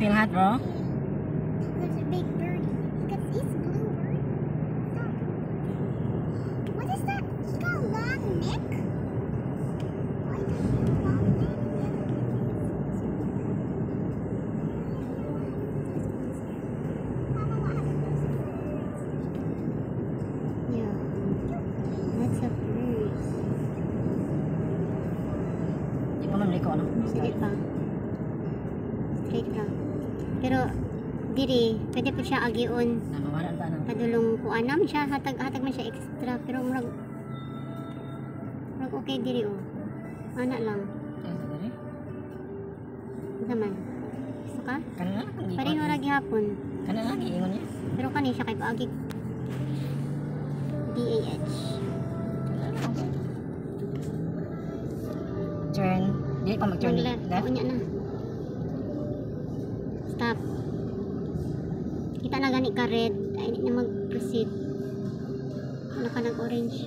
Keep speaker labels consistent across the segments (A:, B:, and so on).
A: feel hot, bro?
B: There's a big birdie. Look at this blue bird. Stop. What is that? He's got a long neck? Why does he have a long neck? Mama, what happened?
C: Yeah. Lots of birds.
A: Di mo naman liko, no?
C: Sige pa. Straight lang. Pero, diri, pwede po siya agion.
A: Namawalan pa, no?
C: Padulong kuan naman siya, hatag man siya extra. Pero murag okay diri oh. Ana lang.
A: Ay, ito dali.
C: Naman. Gusto ka?
A: Kanina lang ang
C: Pareho ra gihapon.
A: Kanina lang, iingon niya.
C: Pero kani siya kay paagi. DAH.
A: Turn. Di pa mag-turn
C: Mag-left.
A: left.
C: Unya na. Stop. Kita na gani ka red. Ay, hindi na mag-proceed. Ano ka nag-orange?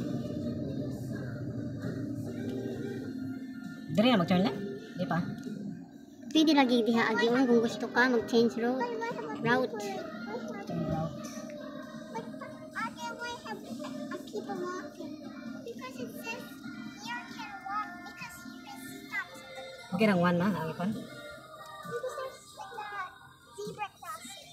A: Dari na mag-turn left? Di pa.
C: Pwede lagi diha agion kung gusto ka mag-change route.
A: Turn left.
B: Like, okay, why have I keep on walking? Because it says here can walk because here is stops.
A: Okay lang, one na, nangipan.
B: Because there's like the zebra crossing.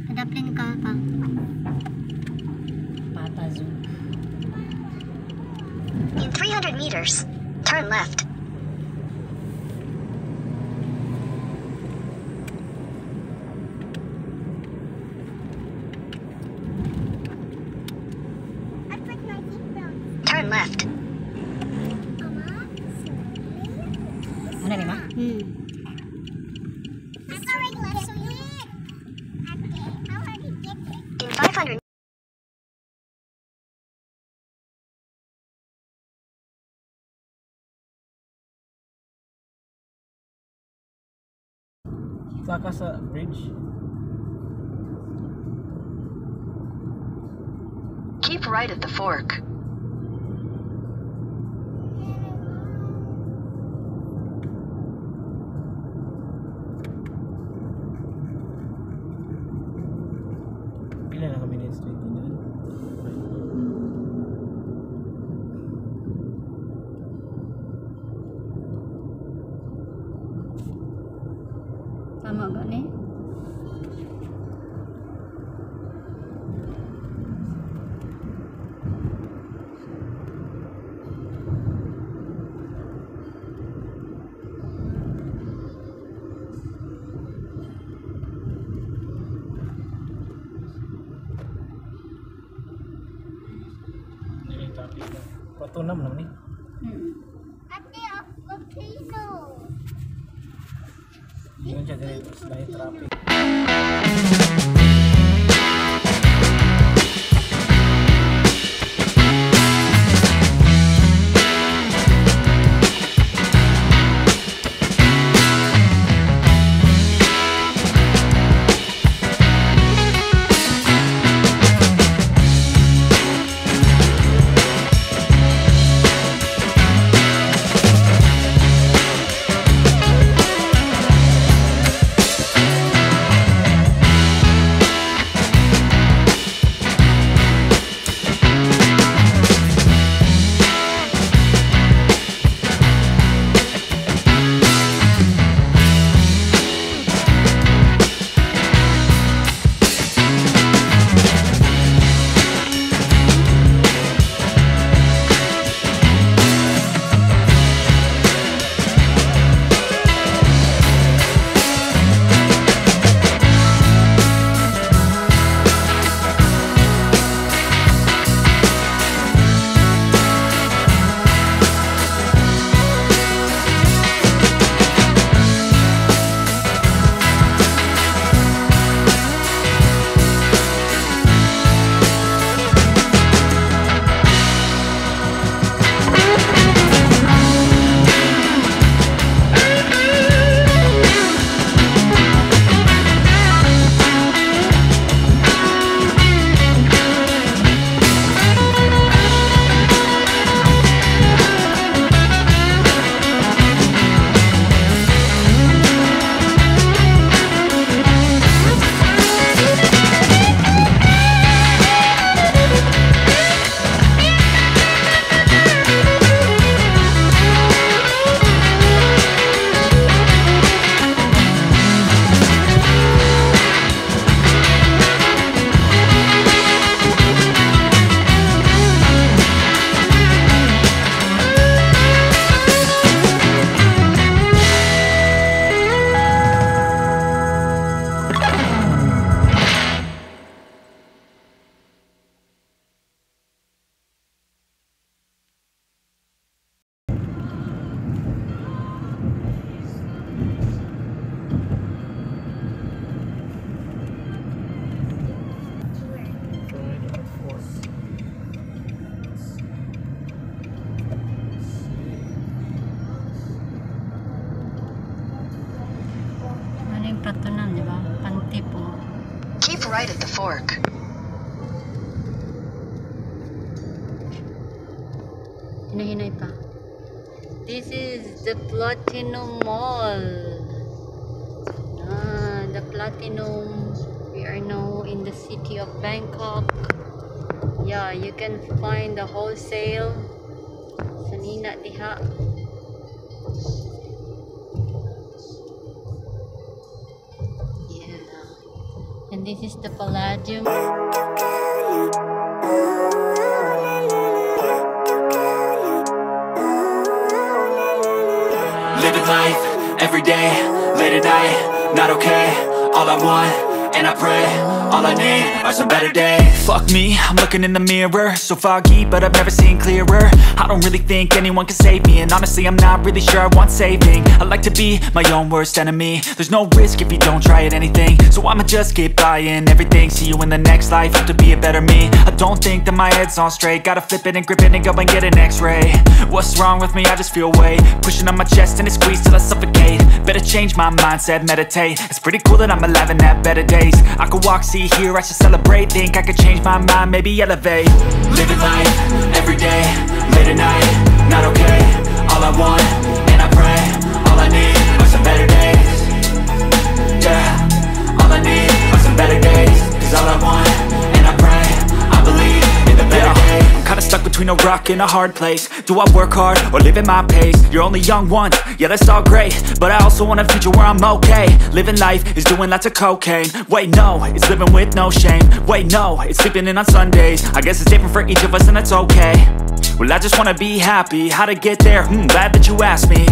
C: Adaplin ka pa.
A: Pata zoom.
D: In 300 meters, turn left.
B: I put my seatbelt.
D: Turn left.
A: Ano ni ma?
B: I'm sorry, left, so you okay, how hard you get it?
D: In 500
E: Saka sa bridge.
D: keep right at the fork.
E: Pila na kami na straight din yan.
C: Tama gani?
E: Dili tapi na. Patunam naman ni.
B: Ate, volcano.
E: Yun siya dili dahil traffic.
D: right at the fork.
C: Hinahinay pa. This is the Platinum Mall. The Platinum. We are now in the city of Bangkok. Yeah, you can find the wholesale sa nina diha. Yeah. And this is the Palladium.
F: Living life, every day, late at night, not okay. All I want, and I pray, all I need are some better days. Fuck me, I'm looking in the mirror, so foggy, but I've never seen clearer. I don't really think anyone can save me, and honestly I'm not really sure I want saving. I like to be my own worst enemy. There's no risk if you don't try at anything, so I'ma just keep buying everything. See you in the next life, have to be a better me. I don't think that my head's on straight, gotta flip it and grip it and go and get an x-ray. What's wrong with me? I just feel weight pushing on my chest and it squeezes till I suffocate. Better change my mindset, meditate. It's pretty cool that I'm alive and have better days. I could walk, see, hear, I should celebrate. Think I could change my mind, maybe elevate. Living life, every day, late at night, not okay. All I want, and I pray, all I need are some better days. Yeah, all I need are some better days. Cause all I want, and I pray, I believe in the better days. I'm kinda stuck between a rock and a hard place. Do I work hard or live at my pace? You're only young once, yeah that's all great, but I also want a future where I'm okay. Living life is doing lots of cocaine. Wait no, it's living with no shame. Wait no, it's sleeping in on Sundays. I guess it's different for each of us and that's okay. Well I just wanna be happy, how to get there? Glad that you asked me.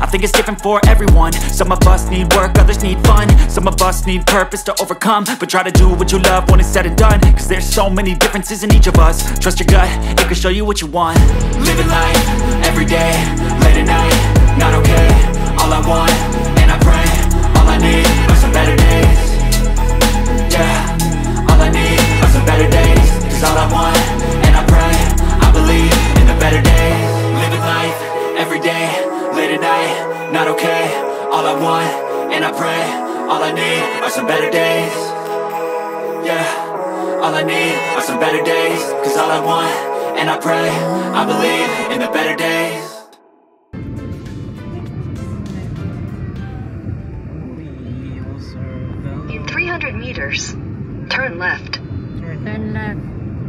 F: I think it's different for everyone. Some of us need work, others need fun. Some of us need purpose to overcome. But try to do what you love when it's said and done. Cause there's so many differences in each of us. Trust your gut, it can show you what you want. Living life, every day, late at night, not okay. All I want, and I pray, all I need are some better days. Yeah, all I need are some better days. Cause all I want, and I pray, I believe in the better days. Living life, every day, late at night, not okay. All I want, and I pray, all I need are some better days. Yeah, all I need are some better days. Cause all I want, and I pray, I believe in the better days.
E: We will serve
D: In 300 meters, turn left.
C: Turn left.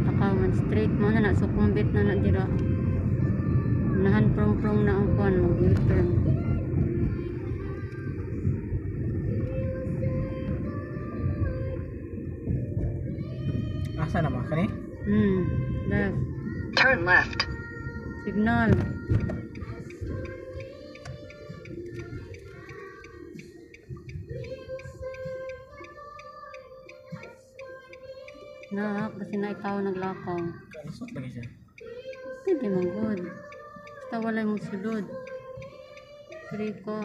C: Takawan straight mo na sukumbit na dira. Nahan prong na ang kuan mo U-turn.
E: Asa naman kani?
C: Left.
D: Turn left.
C: Signal. Kasi na ikaw naglakaw.
E: Kalusot lagi siya.
C: Pwede mong good. Basta walay mong sulod. Free ko.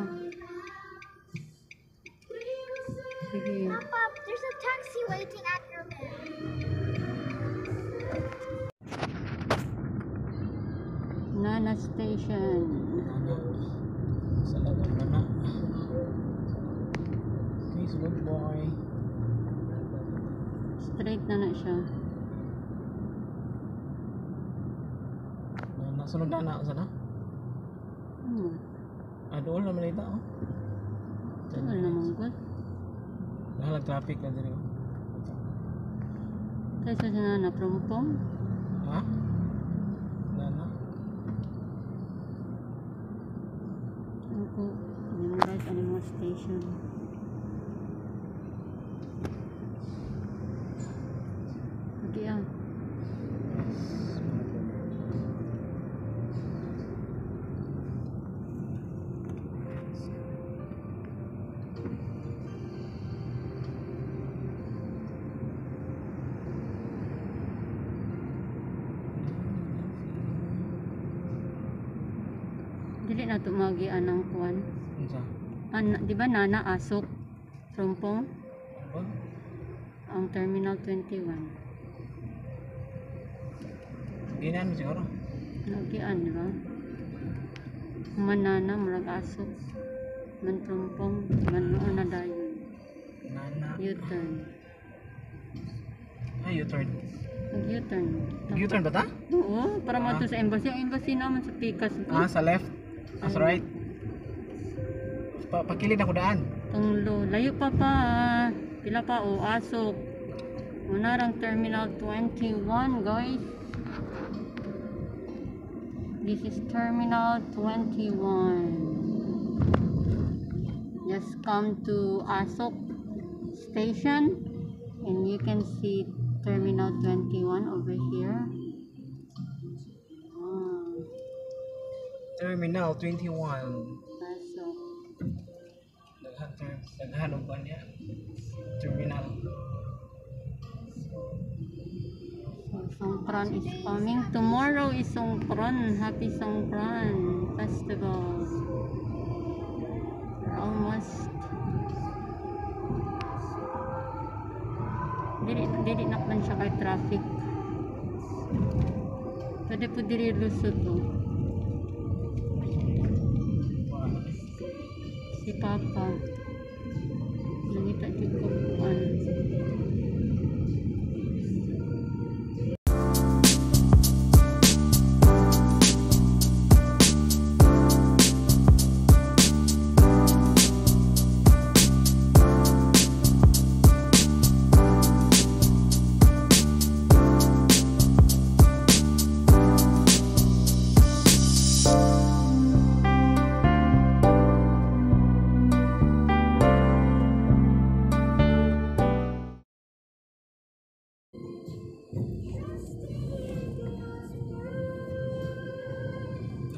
C: Sige.
B: Papa, there's a taxi waiting at your bed.
C: Nana Station.
E: Sa lagang na. Okay, sulod boy.
C: Straight na siya.
E: Nasunod na sana? Doon naman ito oh.
C: Tagal naman good.
E: Nahalag traffic na din oh.
C: Kaysa sa nana, prompong.
E: Ha? Nana?
C: Ako, right animal station. Okay ah. Dili na tumagi anang kuan. Di ba nana asok prompong
E: Ano?
C: ang Terminal 21.
E: Ganyan mo siguro.
C: Nagian, di ba? Manana, murag asok. Man prompong, man noon na dayon.
E: Nana.
C: U-turn.
E: Ay, U-turn.
C: Mag-U-turn.
E: U-turn ba ta?
C: Oo, para mo sa embassy. Ang embassy naman sa Picas.
E: Sa left. Sa right. Pakilid ako daan.
C: Tunglo. Layo pa. Pila pa o Asok. Munarang Terminal 21, guys. This is Terminal 21. Just come to Asok Station and you can see Terminal 21 over here.
E: Terminal 21.
C: Asok.
E: Naghanong ba niya? Terminal.
C: So, Songkran is coming. Tomorrow is Songkran. Happy Songkran Festival. We're almost. Dili na man siya kay traffic. Pwede po diri lusot to. Si Papa. Nangita dito ko ano.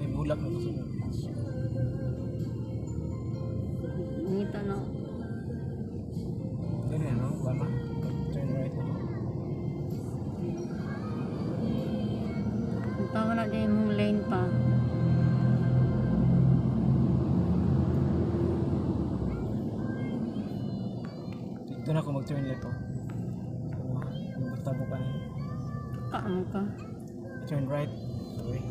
E: Ay, bulak na kasunod.
C: Nangita na.
E: Dili ano? Bama? Turn right na.
C: Tawa na din mong lane pa.
E: Dito na ako mag-turn dito. Magtabo ka na.
C: Kaamo ka.
E: Turn right. Sorry.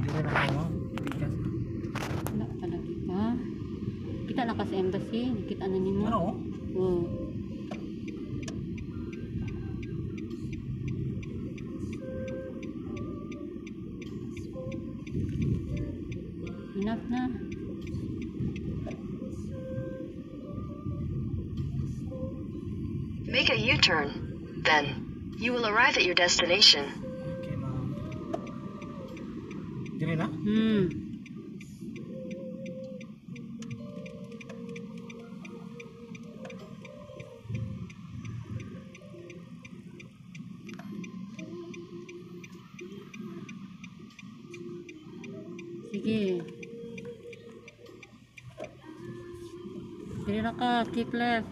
E: Dito na ako, no? Picas.
C: Wala palagi ka. Kita na ka sa embassy. Kita na nimo.
E: Ano?
C: Oo. Enough na.
D: Make a U-turn. Then, you will arrive at your destination.
E: Okay, ma'am. Dili na?
C: Sige. Dili na ka. Keep left.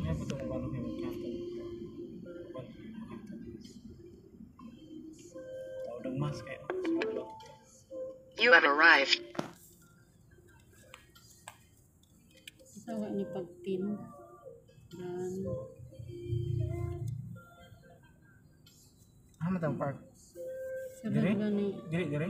E: Kaya po ito kung paano kayo mag-captain. Tawag ng mask kayo.
D: You have arrived.
C: Isawa ni pagpin. Dan.
E: Matang park.
C: Sabi
E: Dire?
C: ko ni.
E: Dire?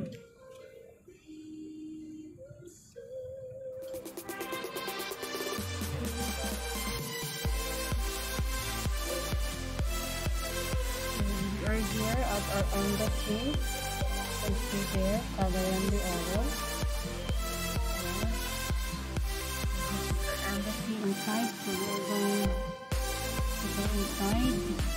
C: We are here at our embassy. You can see there, Cagayan de Oro. Yeah. This is our embassy inside, so we're going to go inside.